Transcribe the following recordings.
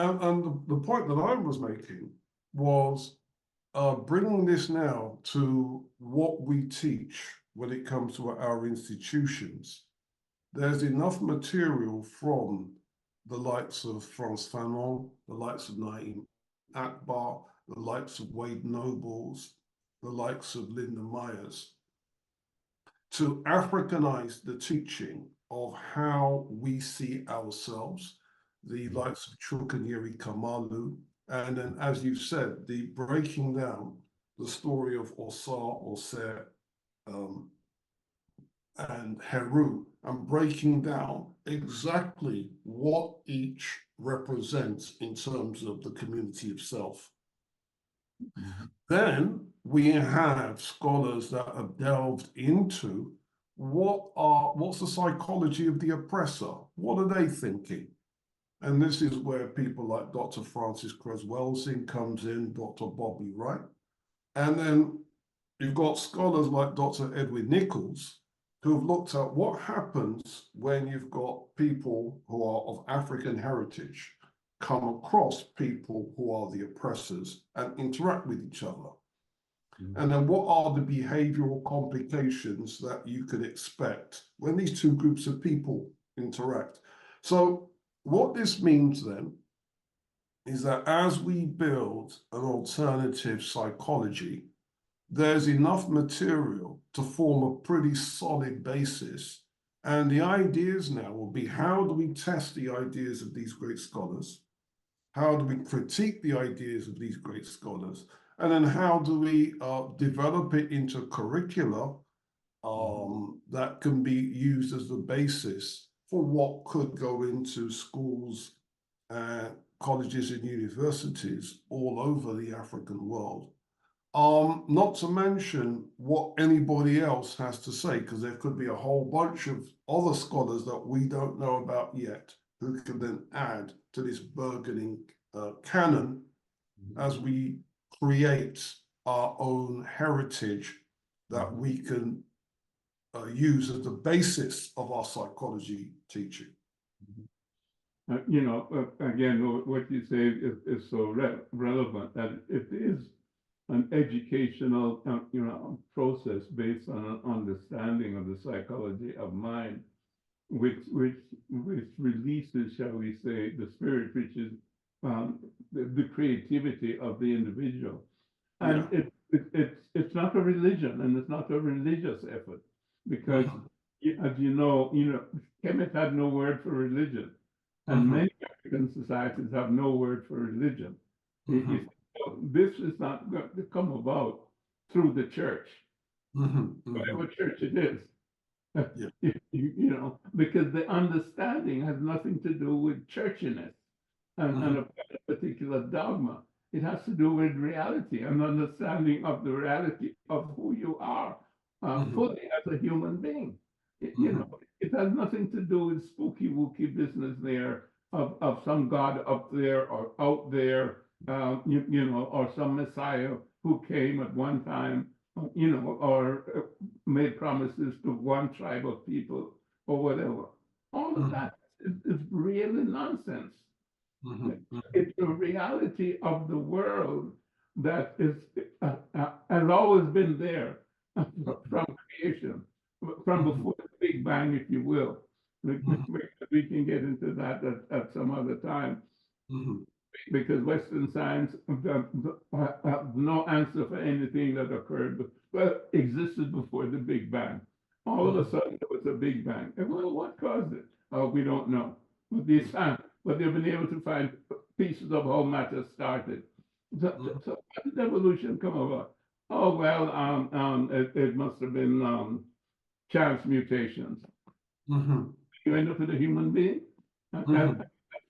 and the point that I was making was bringing this now to what we teach when it comes to our institutions. There's enough material from the likes of Frantz Fanon, the likes of Naim Akbar, the likes of Wade Nobles, the likes of Linda Myers, to Africanize the teaching of how we see ourselves, the likes of Chukanyeri Kamalu, and then, as you said, the breaking down the story of Osir, and Heru, and breaking down exactly what each represents in terms of the community of self. Then we have scholars that have delved into what's the psychology of the oppressor? What are they thinking? And this is where people like Dr. Francis Creswellsing comes in, Dr. Bobby Wright. And then you've got scholars like Dr. Edwin Nichols, who have looked at what happens when you've got people who are of African heritage come across people who are the oppressors and interact with each other. And then what are the behavioral complications that you could expect when these two groups of people interact? So what this means then is that as we build an alternative psychology, there's enough material to form a pretty solid basis. And the ideas now will be, how do we test the ideas of these great scholars? How do we critique the ideas of these great scholars? And then how do we develop it into curricula that can be used as the basis for what could go into schools, colleges and universities all over the African world? Not to mention what anybody else has to say, because there could be a whole bunch of other scholars that we don't know about yet, who can then add to this burgeoning canon as we create our own heritage that we can use as the basis of our psychology teaching. You know, again, what you say is so relevant, that it is an educational, process based on an understanding of the psychology of mind, which releases, shall we say, the spirit, which is the creativity of the individual. And it's not a religion, and it's not a religious effort, because as you know, Kemet had no word for religion, and many African societies have no word for religion. This is not going to come about through the church, whatever church it is. Because the understanding has nothing to do with churchiness and a particular dogma. It has to do with reality, an understanding of the reality of who you are fully as a human being. It has nothing to do with spooky wooky business there of some God up there or out there, or some Messiah who came at one time, or made promises to one tribe of people or whatever. All of that is really nonsense. It's the reality of the world that has always been there from creation, from before the Big Bang, if you will. We can get into that at some other time, because Western science have no answer for anything that occurred, existed before the Big Bang. All of a sudden, there was a Big Bang. And well, what caused it? We don't know. But they've been able to find pieces of how matter started. So how did evolution come about? Oh, well, it must have been chance mutations. You end up with a human being?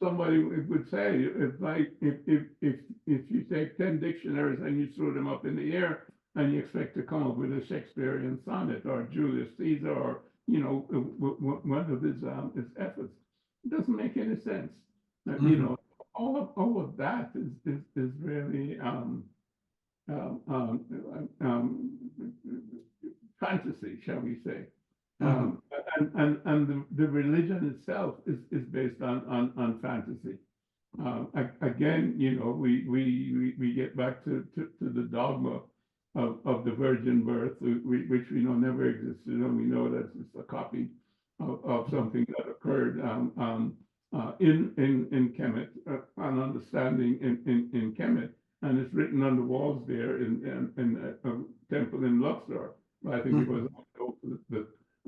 Somebody would say, it's like if you take 10 dictionaries and you throw them up in the air and you expect to come up with a Shakespearean sonnet or Julius Caesar or one of his efforts, it doesn't make any sense. All of that is really fantasy, shall we say. And the religion itself is based on fantasy. Again, we get back to the dogma of the virgin birth, which we know never existed, and we know that it's a copy of something that occurred in Kemet, an understanding in Kemet, and it's written on the walls there in a temple in Luxor. I think it was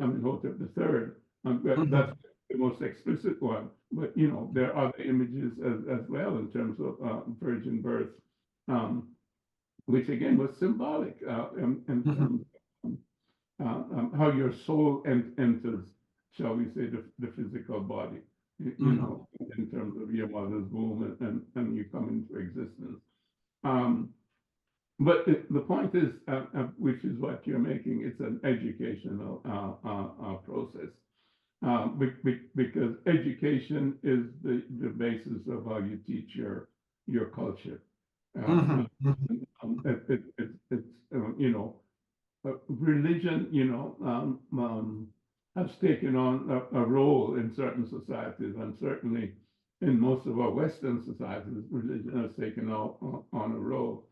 Amenhotep the Third. That's the most explicit one. But there are other images as well in terms of virgin birth, which again was symbolic in terms of how your soul enters, shall we say, the physical body. In terms of your mother's womb and you come into existence. But the point is, which is what you're making, it's an educational process. Because education is the basis of how you teach your culture. Religion, has taken on a role in certain societies, and certainly in most of our Western societies, religion has taken on a role.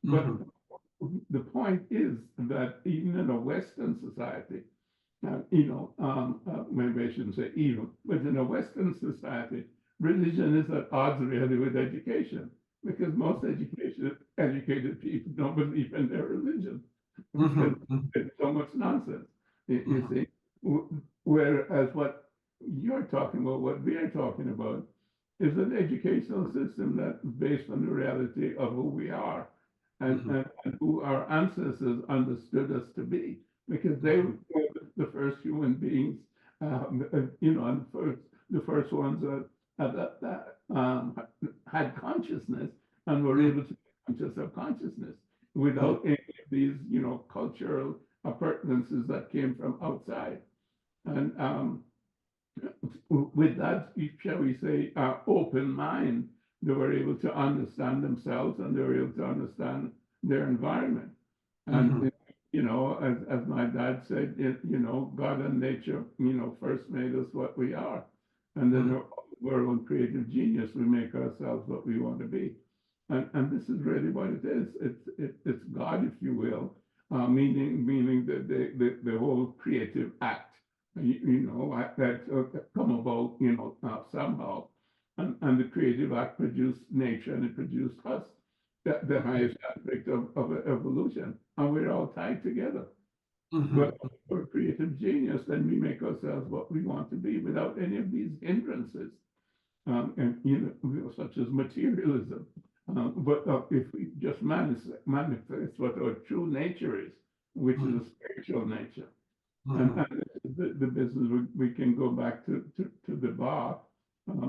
But the point is that even in a Western society, maybe I shouldn't say even, but in a Western society, religion is at odds really with education, because most educated people don't believe in their religion. Because there's so much nonsense, you see. Whereas what you're talking about, what we're talking about, is an educational system that's based on the reality of who we are and who our ancestors understood us to be, because they were the first human beings, and the first ones that had consciousness and were able to be conscious of consciousness without any of these, cultural appurtenances that came from outside. And with that, shall we say, open mind, they were able to understand themselves and they were able to understand their environment. And, as my dad said, God and nature, first made us what we are. And then our own creative genius, we make ourselves what we want to be. And this is really what it is. It's God, if you will, meaning the whole creative act. That come about, somehow. And the creative act produced nature and it produced us, the highest aspect of evolution. And we're all tied together. But for creative genius, then we make ourselves what we want to be without any of these hindrances, such as materialism. But if we just manifest what our true nature is, which is a spiritual nature. And the business, we can go back to the bar,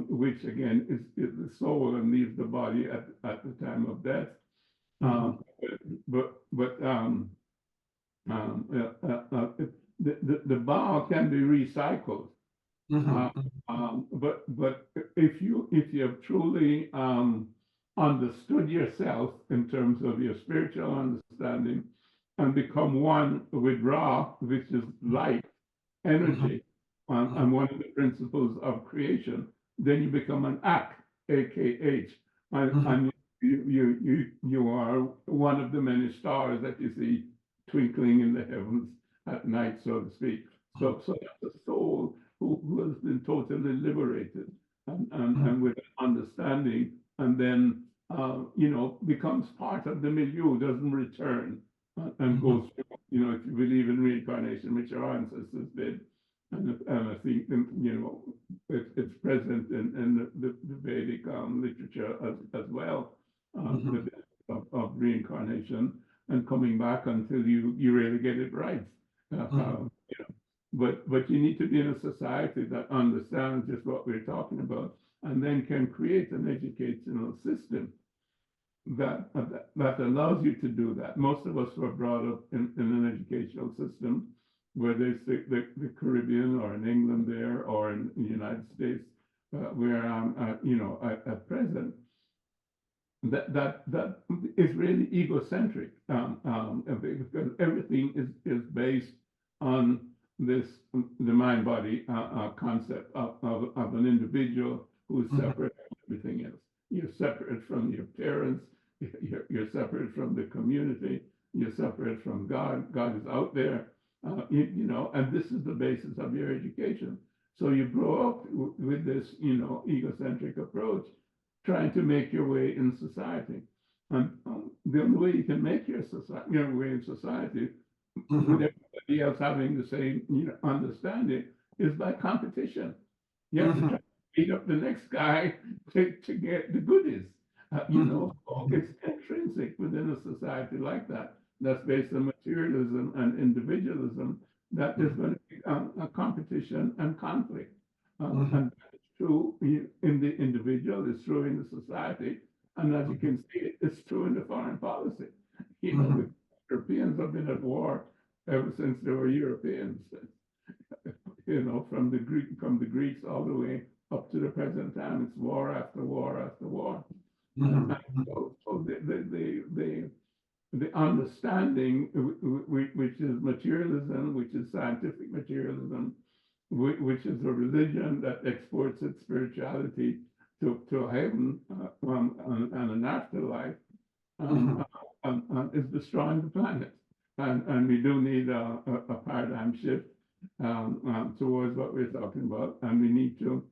which again is the soul and leaves the body at the time of death. The bar can be recycled. But if you have truly understood yourself in terms of your spiritual understanding, and become one with Ra, which is light, energy, and one of the principles of creation, then you become an Ak, AKH, and you are one of the many stars that you see twinkling in the heavens at night, so to speak. So that's a soul who has been totally liberated and with understanding, and then becomes part of the milieu, doesn't return. And goes through, if you believe in reincarnation, which our ancestors did, and I think, it's present in the Vedic literature as well, of reincarnation and coming back until you really get it right. But you need to be in a society that understands just what we're talking about, and then can create an educational system that allows you to do that. Most of us were brought up in an educational system, whether it's the Caribbean or in England there or in the United States, where I'm at present. That is really egocentric, because everything is based on the mind-body concept of an individual who is separate from everything else. You're separate from your parents. You're separate from the community. You're separate from God. God is out there, and this is the basis of your education. So you grow up with this, egocentric approach, trying to make your way in society. And the only way you can make your way in society with everybody else having the same, understanding is by competition. You have to try to beat up the next guy to get the goodies. It's intrinsic within a society like that. That's based on materialism and individualism. That there's going to be a competition and conflict. And that's true in the individual, it's true in the society. And as you can see, it's true in the foreign policy. The Europeans have been at war ever since they were Europeans. From the Greeks all the way up to the present time, it's war after war after war. So the understanding, which is materialism, which is scientific materialism, which is a religion that exports its spirituality to heaven and an afterlife, is destroying the planet. And we do need a paradigm shift towards what we're talking about, and we need to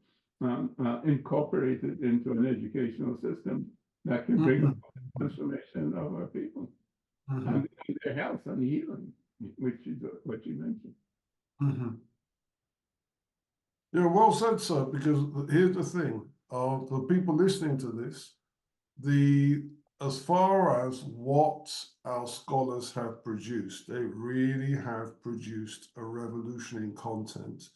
incorporate it into an educational system that can bring about the transformation of our people and their health and healing, which is what you mentioned. Yeah, well said, sir, because here's the thing, the people listening to this, as far as what our scholars have produced, they really have produced a revolution in content.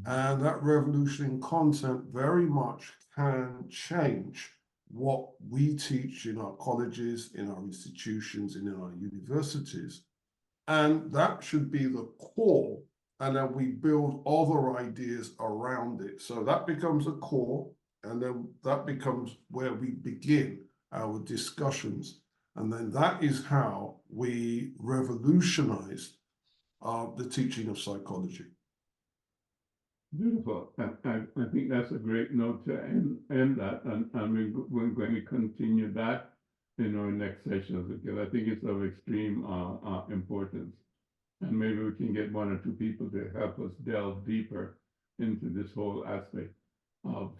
And that revolution in content very much can change what we teach in our colleges, in our institutions, and in our universities. And that should be the core, and then we build other ideas around it. So that becomes a core, and then that becomes where we begin our discussions. And then that is how we revolutionize the teaching of psychology. Beautiful. I think that's a great note to end that, and we're going to continue that in our next sessions, because I think it's of extreme importance. And maybe we can get one or two people to help us delve deeper into this whole aspect of,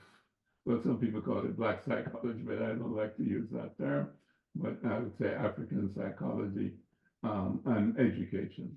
well, some people call it Black psychology, but I don't like to use that term. But I would say African psychology and education.